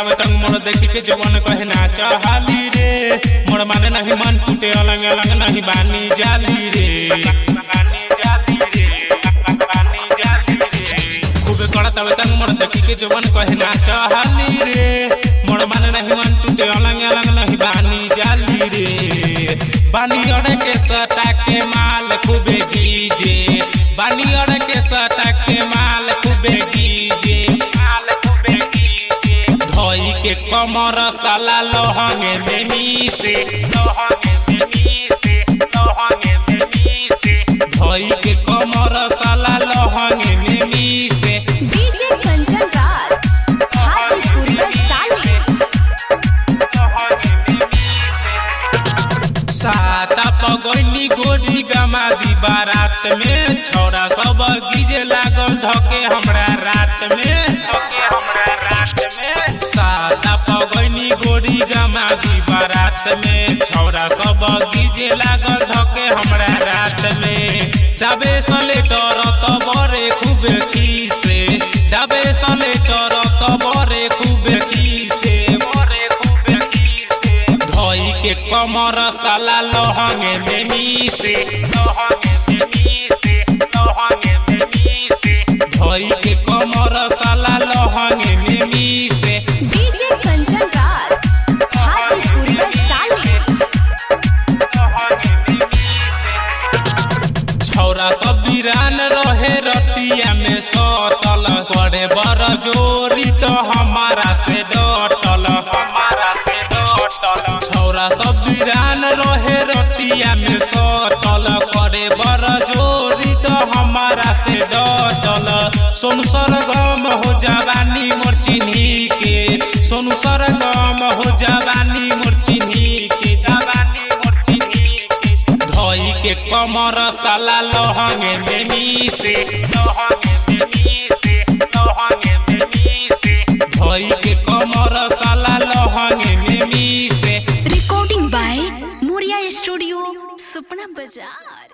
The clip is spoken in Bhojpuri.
तब तंग मोड़ देखी के जवन कहे नाच हाली रे मोड़ माने नहीं मन टूटे अलंग अलंग नहीं बानी जाली रे खूबे कड़ा तब तंग मोड़ देखी के जवन कहे नाच हाली रे मोड़ माने नहीं मन टूटे अलंग अलंग नहीं बानी जाली रे बानी अड़ के सटा के माल खूबे गीजे बानी अड़ के सटा के माल खूबे गीजे धोई के कमर साला लोहंगे में मीसे धोई के कमर साला लोहंगे में मीसे डीजे कंचन राज हाजीपुर वैशाली साता पगोनी गोरी गमादी बारात में छोरा सब गीजे लागल धके हमरा रात में साता पगोनी गोरी गमादी बारात में छोरा सब गीजे लागल धके हमरा रात में दबे सलेटर तो बरे खूब खीसे दबे सलेटर तो बरे खूब खीसे धोई के कमर साला लोहंगे में मीसे धोई के कमर साला लोहंगे में मीसे डीजे कंचन राज हाजीपुर वैशाली छौरा सब वीरान रहे रतिया में सटल करे बर जोरी तो हमारा से डटल छौरा सब वीरान रहे रतिया में सटल करे बर जोरी तो हमारा से डटल सोनू सरगम हो जवानी मोर चिन्ही के सोनू सरगम हो जवानी मोर चिन्ही के धोई के कमर साला लोहंगे में मीसे धोई के कमर साला लोहंगे में मीसे रिकॉर्डिंग बाय मोरिया स्टूडियो सुपना बाजार।